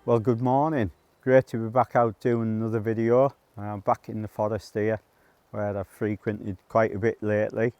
Well, good morning. Great to be back out doing another video. I'm back in the forest here where I've frequented quite a bit lately,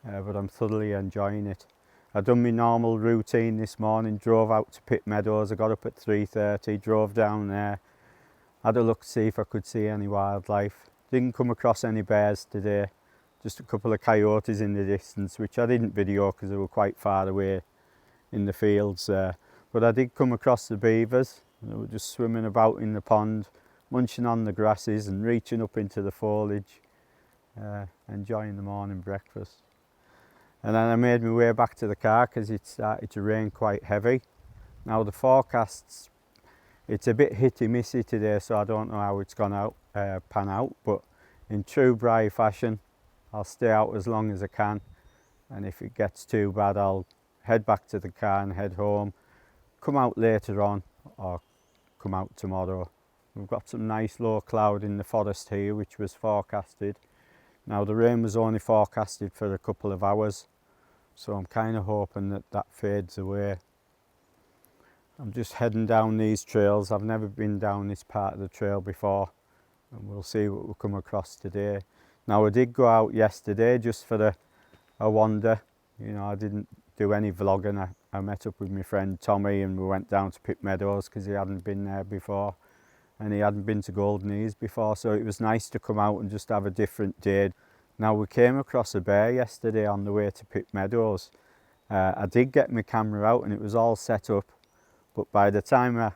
but I'm thoroughly enjoying it. I've done my normal routine this morning, drove out to Pit Meadows. I got up at 3:30, drove down there, had a look to see if I could see any wildlife. Didn't come across any bears today, just a couple of coyotes in the distance, which I didn't video because they were quite far away in the fields there. But I did come across the beavers. They were just swimming about in the pond, munching on the grasses and reaching up into the foliage, enjoying the morning breakfast. And then I made my way back to the car because it started to rain quite heavy. Now the forecast's, it's a bit hitty-missy today, so I don't know how it's gone out, pan out, but in true Bri fashion, I'll stay out as long as I can, and if it gets too bad, I'll head back to the car and head home, come out later on, or come out tomorrow. We've got some nice low cloud in the forest here, which was forecasted. Now the rain was only forecasted for a couple of hours, so I'm kind of hoping that that fades away. I'm just heading down these trails. I've never been down this part of the trail before, and we'll see what we'll come across today. Now I did go out yesterday just for a wander. You know, I didn't do any vlogging. I met up with my friend Tommy and we went down to Pit Meadows because he hadn't been there before and he hadn't been to Golden Ears before, so it was nice to come out and just have a different day. Now we came across a bear yesterday on the way to Pit Meadows. I did get my camera out and it was all set up, but by the time I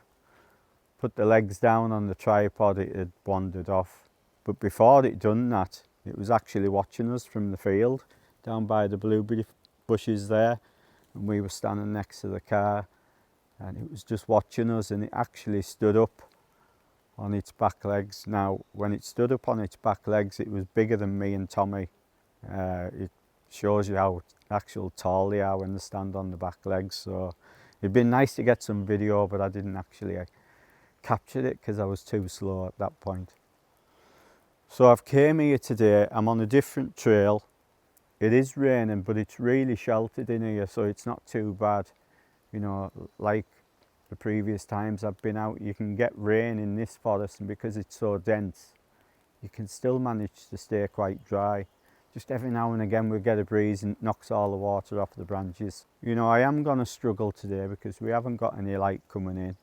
put the legs down on the tripod it had wandered off. But before it done that, it was actually watching us from the field down by the blueberry bushes there, and we were standing next to the car and it was just watching us, and it actually stood up on its back legs. Now when it stood up on its back legs, it was bigger than me and Tommy. It shows you how actual tall they are when they stand on the back legs. So it'd been nice to get some video, but I didn't actually capture it because I was too slow at that point. So I've came here today. I'm on a different trail. It is raining, but it's really sheltered in here, so it's not too bad. You know, like the previous times I've been out, you can get rain in this forest, and because it's so dense, you can still manage to stay quite dry. Just every now and again we get a breeze and it knocks all the water off the branches. You know, I am going to struggle today because we haven't got any light coming in.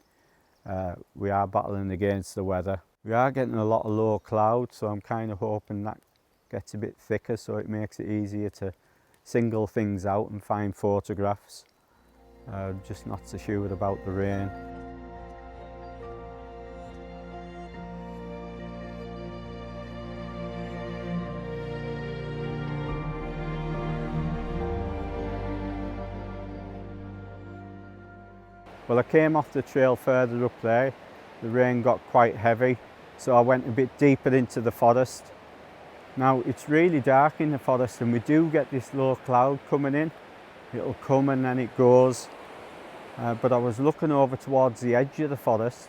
We are battling against the weather. We are getting a lot of low cloud, so I'm kind of hoping that gets a bit thicker so it makes it easier to single things out and find photographs. Just not so sure about the rain. Well, I came off the trail further up there. The rain got quite heavy, so I went a bit deeper into the forest. Now it's really dark in the forest and we do get this low cloud coming in. It'll come and then it goes. But I was looking over towards the edge of the forest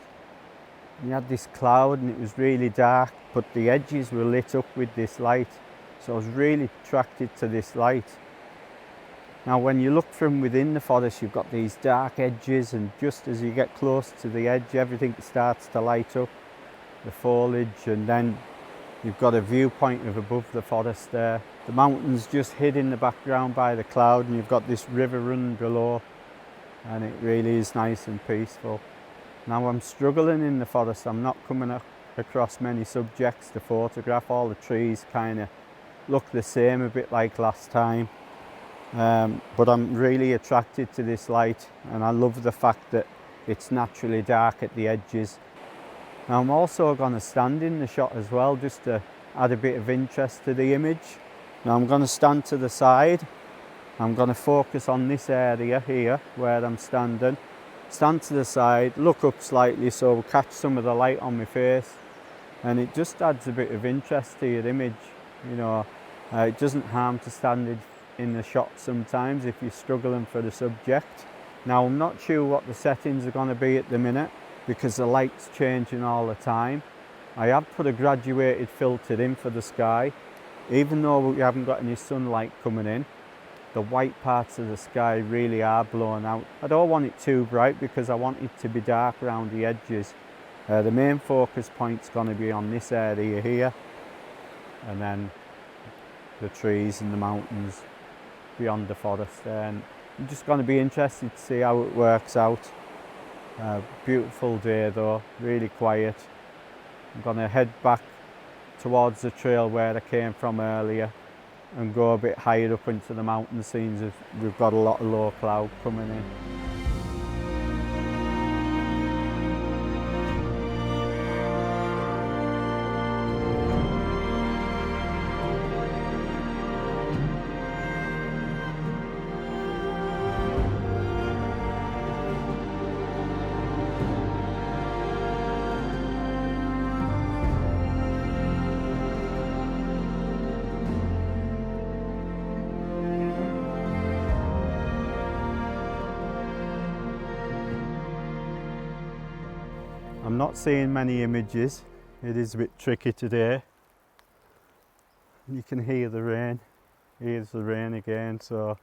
and you had this cloud and it was really dark, but the edges were lit up with this light. So I was really attracted to this light. Now when you look from within the forest, you've got these dark edges, and just as you get close to the edge, everything starts to light up, the foliage, and then you've got a viewpoint of above the forest there. The mountains just hid in the background by the cloud, and you've got this river running below, and it really is nice and peaceful. Now I'm struggling in the forest. I'm not coming across many subjects to photograph. All the trees kind of look the same, a bit like last time. But I'm really attracted to this light, and I love the fact that it's naturally dark at the edges. Now I'm also going to stand in the shot as well, just to add a bit of interest to the image. Now I'm going to stand to the side. I'm going to focus on this area here where I'm standing. Stand to the side, look up slightly so we'll catch some of the light on my face, and it just adds a bit of interest to your image. You know, it doesn't harm to stand in the shot sometimes if you're struggling for the subject. Now I'm not sure what the settings are going to be at the minute because the light's changing all the time. I have put a graduated filter in for the sky, even though we haven't got any sunlight coming in. the white parts of the sky really are blown out. I don't want it too bright because I want it to be dark around the edges. The main focus point's going to be on this area here, and then the trees and the mountains beyond the forest there. And I'm just going to be interested to see how it works out. Beautiful day though, really quiet. I'm going to head back towards the trail where I came from earlier and go a bit higher up into the mountain scenes as we've got a lot of low cloud coming in. I'm not seeing many images. It is a bit tricky today. You can hear the rain. Here's the rain again, so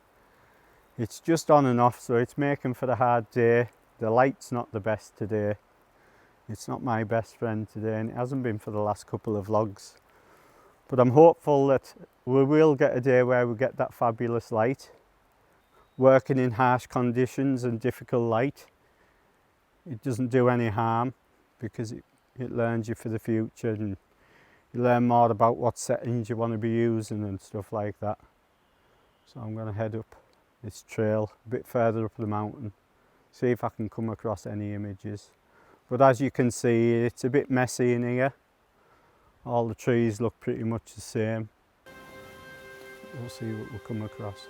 it's just on and off, so it's making for a hard day. The light's not the best today. It's not my best friend today, and it hasn't been for the last couple of vlogs. But I'm hopeful that we will get a day where we get that fabulous light. Working in harsh conditions and difficult light, it doesn't do any harm, because it learns you for the future, and you learn more about what settings you want to be using and stuff like that. So I'm going to head up this trail a bit further up the mountain, see if I can come across any images. But as you can see, it's a bit messy in here. All the trees look pretty much the same. We'll see what we'll come across.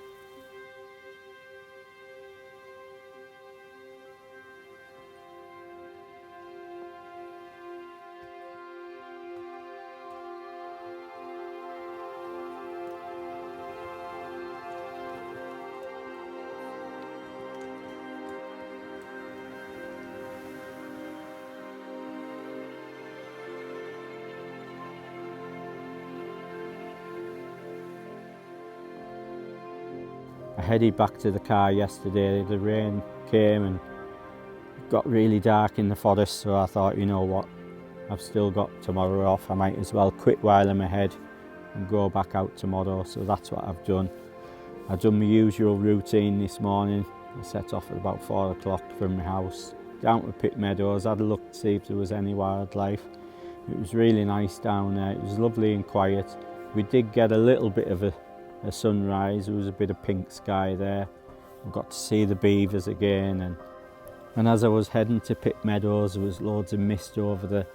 I headed back to the car yesterday. The rain came and it got really dark in the forest, so I thought, you know what, I've still got tomorrow off. I might as well quit while I'm ahead and go back out tomorrow. So that's what I've done. I've done my usual routine this morning. I set off at about 4 o'clock from my house down to Pit Meadows. I had a look to see if there was any wildlife. It was really nice down there. It was lovely and quiet. We did get a little bit of a sunrise. There was a bit of pink sky there. I got to see the beavers again, and as I was heading to Pit Meadows, there was loads of mist over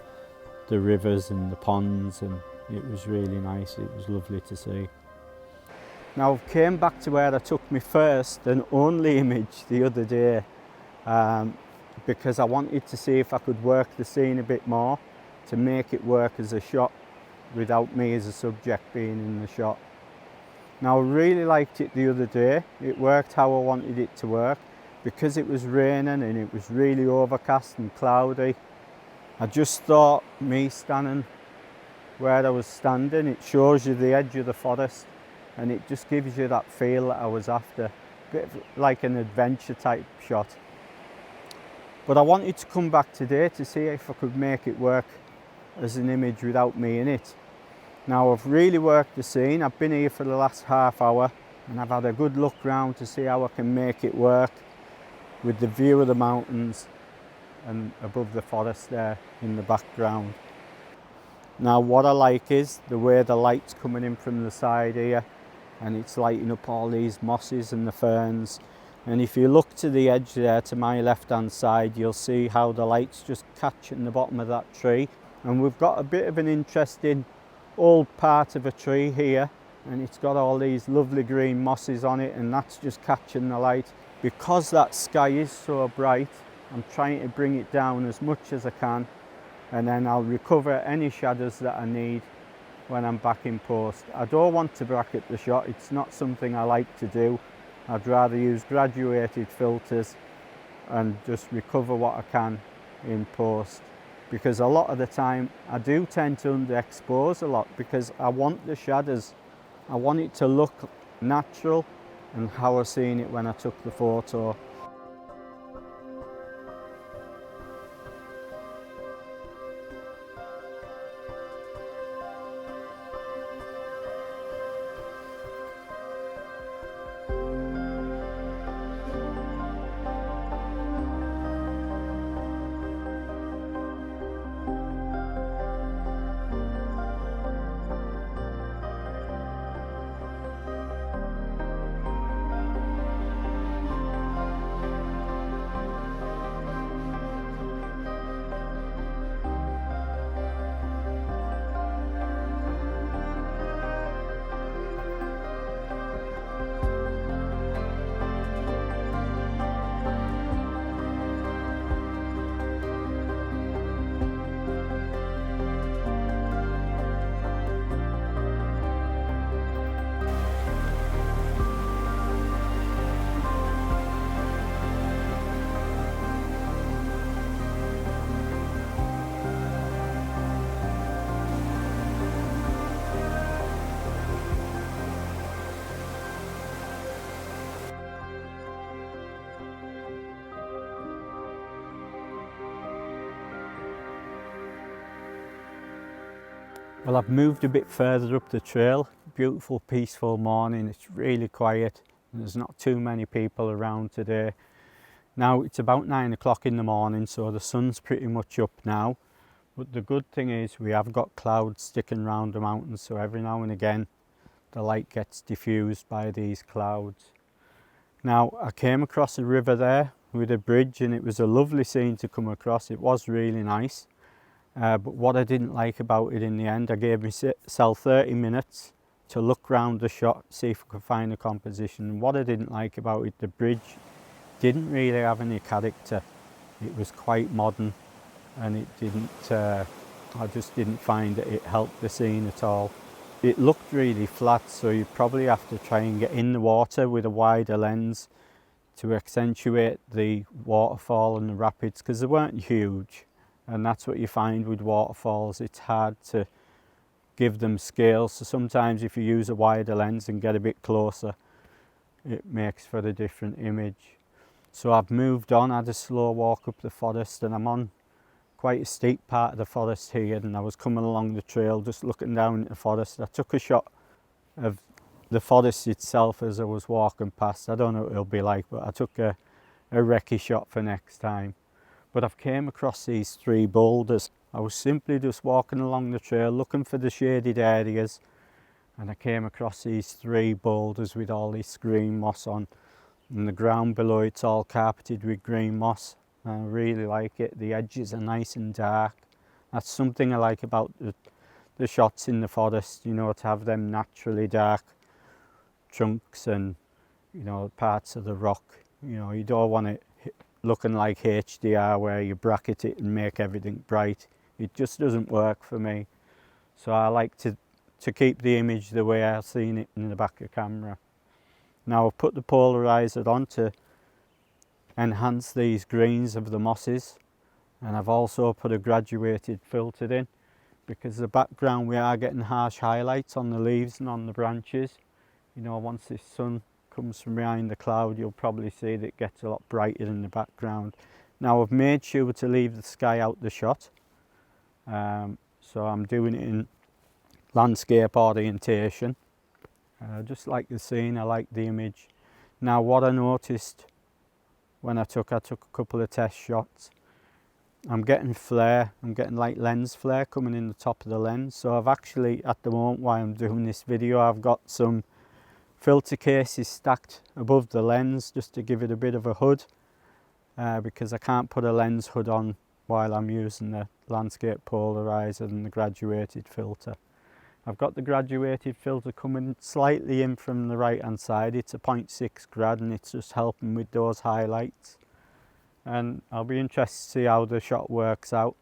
the rivers and the ponds, and it was really nice. It was lovely to see. Now I came back to where I took my first and only image the other day, because I wanted to see if I could work the scene a bit more to make it work as a shot without me as a subject being in the shot. Now I really liked it the other day. It worked how I wanted it to work. Because it was raining and it was really overcast and cloudy, I just thought me standing where I was standing, it shows you the edge of the forest, and it just gives you that feel that I was after. A bit like an adventure type shot. But I wanted to come back today to see if I could make it work as an image without me in it. Now I've really worked the scene. I've been here for the last half hour and I've had a good look round to see how I can make it work with the view of the mountains and above the forest there in the background. Now what I like is the way the light's coming in from the side here, and it's lighting up all these mosses and the ferns. And if you look to the edge there to my left hand side, you'll see how the light's just catching the bottom of that tree. And we've got a bit of an interesting old part of a tree here, and it's got all these lovely green mosses on it, and that's just catching the light. Because that sky is so bright, I'm trying to bring it down as much as I can, and then I'll recover any shadows that I need when I'm back in post. I don't want to bracket the shot. It's not something I like to do. I'd rather use graduated filters and just recover what I can in post, because a lot of the time I do tend to underexpose a lot because I want the shadows. I want it to look natural and how I seen it when I took the photo. Well, I've moved a bit further up the trail. Beautiful, peaceful morning. It's really quiet and there's not too many people around today. Now it's about 9 o'clock in the morning, so the sun's pretty much up now. But the good thing is we have got clouds sticking around the mountains, so every now and again the light gets diffused by these clouds. Now I came across a river there with a bridge and it was a lovely scene to come across. It was really nice. But what I didn't like about it in the end, I gave myself 30 minutes to look round the shot, see if I could find a composition. And what I didn't like about it, the bridge didn't really have any character. It was quite modern and it didn't, I just didn't find that it helped the scene at all. It looked really flat, so you probably have to try and get in the water with a wider lens to accentuate the waterfall and the rapids, because they weren't huge. And that's what you find with waterfalls, it's hard to give them scale. So sometimes if you use a wider lens and get a bit closer, it makes for a different image. So I've moved on, I had a slow walk up the forest, and I'm on quite a steep part of the forest here, and I was coming along the trail just looking down at the forest. I took a shot of the forest itself as I was walking past. I don't know what it'll be like, but I took a recce shot for next time. But I've came across these 3 boulders. I was simply just walking along the trail looking for the shaded areas, and I came across these 3 boulders with all this green moss on, and the ground below it's all carpeted with green moss. I really like it. The edges are nice and dark. That's something I like about the shots in the forest, you know, to have them naturally dark chunks and, you know, parts of the rock. You know, you don't want it looking like HDR where you bracket it and make everything bright. It just doesn't work for me. So I like to keep the image the way I've seen it in the back of camera. Now I've put the polarizer on to enhance these greens of the mosses, and I've also put a graduated filter in, because the background we are getting harsh highlights on the leaves and on the branches. You know, once the sun comes from behind the cloud, you'll probably see that it gets a lot brighter in the background. Now I've made sure to leave the sky out the shot, so I'm doing it in landscape orientation. I just like the scene, I like the image. Now what I noticed when I took a couple of test shots, I'm getting flare, I'm getting like lens flare coming in the top of the lens. So I've actually, at the moment while I'm doing this video, I've got some filter cases stacked above the lens just to give it a bit of a hood, because I can't put a lens hood on while I'm using the landscape polarizer and the graduated filter. I've got the graduated filter coming slightly in from the right hand side. It's a 0.6 grad and it's just helping with those highlights. And I'll be interested to see how the shot works out.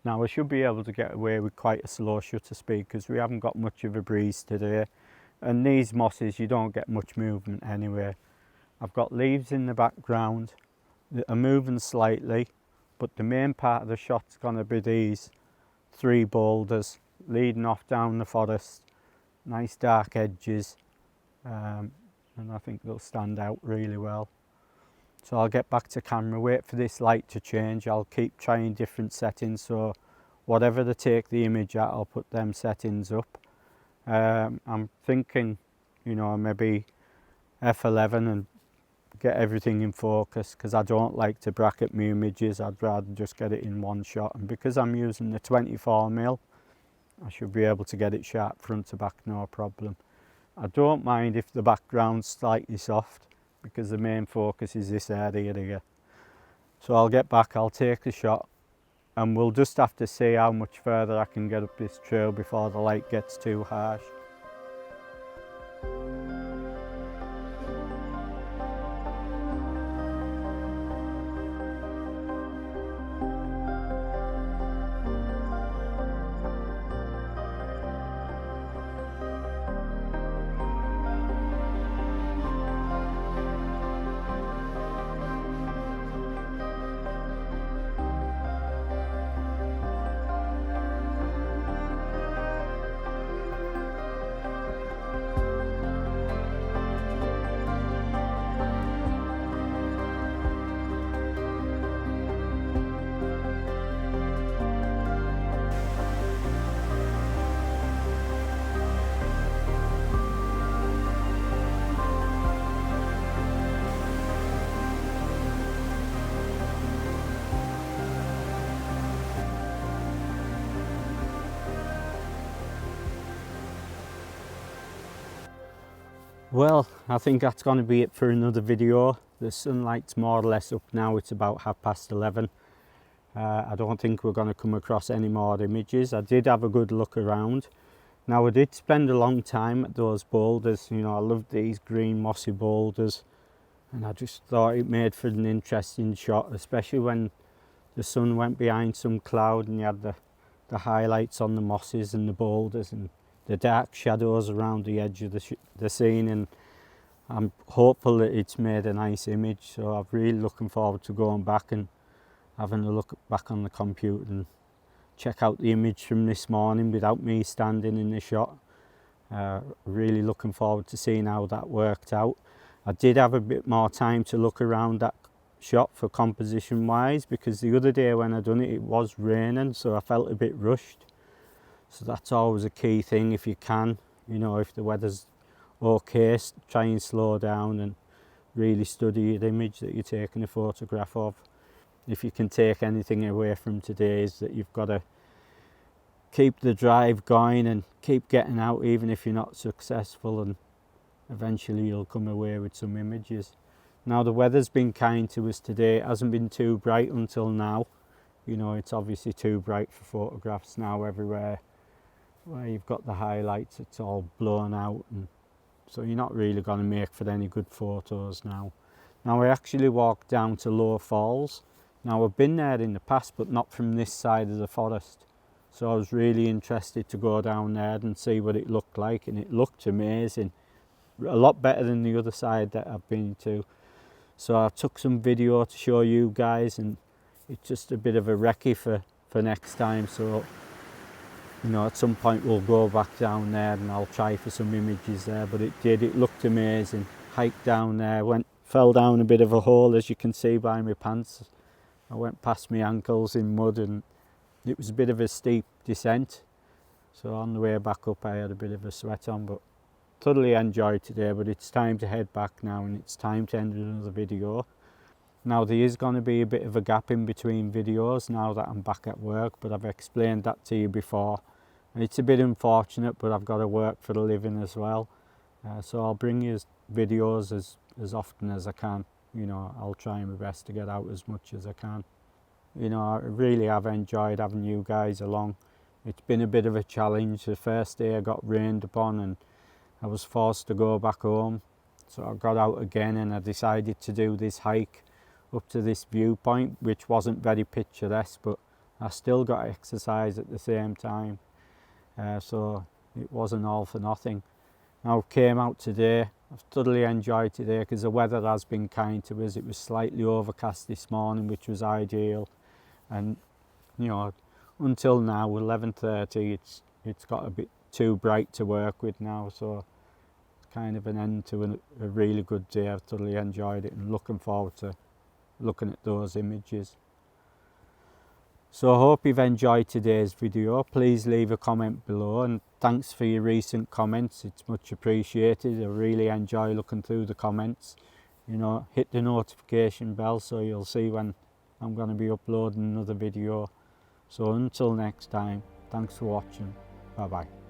Now I should be able to get away with quite a slow shutter speed because we haven't got much of a breeze today. And these mosses, you don't get much movement anyway. I've got leaves in the background that are moving slightly, but the main part of the shot's going to be these 3 boulders leading off down the forest. Nice dark edges, and and I think they'll stand out really well. So I'll get back to camera, wait for this light to change. I'll keep trying different settings, so whatever they take the image at, I'll put them settings up. I'm thinking, you know, maybe F11 and get everything in focus, because I don't like to bracket my images. I'd rather just get it in one shot, and because I'm using the 24mm, I should be able to get it sharp front to back, no problem. I don't mind if the background's slightly soft, because the main focus is this area here. So I'll get back, I'll take the shot, and we'll just have to see how much further I can get up this trail before the light gets too harsh. Well, I think that's going to be it for another video. The sunlight's more or less up now, it's about 11:30. I don't think we're going to come across any more images. I did have a good look around. Now, I did spend a long time at those boulders. You know, I love these green mossy boulders, and I just thought it made for an interesting shot, especially when the sun went behind some cloud and you had the highlights on the mosses and the boulders and the dark shadows around the edge of the scene, and I'm hopeful that it's made a nice image. So I'm really looking forward to going back and having a look back on the computer and check out the image from this morning without me standing in the shot. Really looking forward to seeing how that worked out. I did have a bit more time to look around that shot for composition wise, because the other day when I done it, it was raining, so I felt a bit rushed. So that's always a key thing. If you can, you know, if the weather's okay, try and slow down and really study the image that you're taking a photograph of. If you can take anything away from today, is that you've got to keep the drive going and keep getting out, even if you're not successful, and eventually you'll come away with some images. Now, the weather's been kind to us today. It hasn't been too bright until now. You know, it's obviously too bright for photographs now. Everywhere where you've got the highlights, it's all blown out, and so you're not really going to make for any good photos now. Now, I actually walked down to Low Falls. Now, I've been there in the past, but not from this side of the forest. So I was really interested to go down there and see what it looked like, and it looked amazing. A lot better than the other side that I've been to. So I took some video to show you guys, and it's just a bit of a recce for next time. So, you know, at some point we'll go back down there and I'll try for some images there. But it looked amazing. Hiked down there, fell down a bit of a hole, as you can see by my pants. I went past my ankles in mud, and it was a bit of a steep descent. So on the way back up I had a bit of a sweat on, but thoroughly enjoyed today. But it's time to head back now, and it's time to end another video. Now, there is going to be a bit of a gap in between videos now that I'm back at work, but I've explained that to you before. And it's a bit unfortunate, but I've got to work for a living as well. So I'll bring you videos as often as I can. You know, I'll try my best to get out as much as I can. You know, I really have enjoyed having you guys along. It's been a bit of a challenge. The first day I got rained upon and I was forced to go back home. So I got out again and I decided to do this hike up to this viewpoint, which wasn't very picturesque, but I still got exercise at the same time. So it wasn't all for nothing. Now, I came out today. I've thoroughly enjoyed today because the weather has been kind to us. It was slightly overcast this morning, which was ideal. And, you know, until now, 11:30, it's got a bit too bright to work with now. So kind of an end to a really good day. I've totally enjoyed it and looking forward to looking at those images. So I hope you've enjoyed today's video. Please leave a comment below, and thanks for your recent comments. It's much appreciated. I really enjoy looking through the comments. You know, hit the notification bell so you'll see when I'm going to be uploading another video. So until next time, thanks for watching. Bye bye.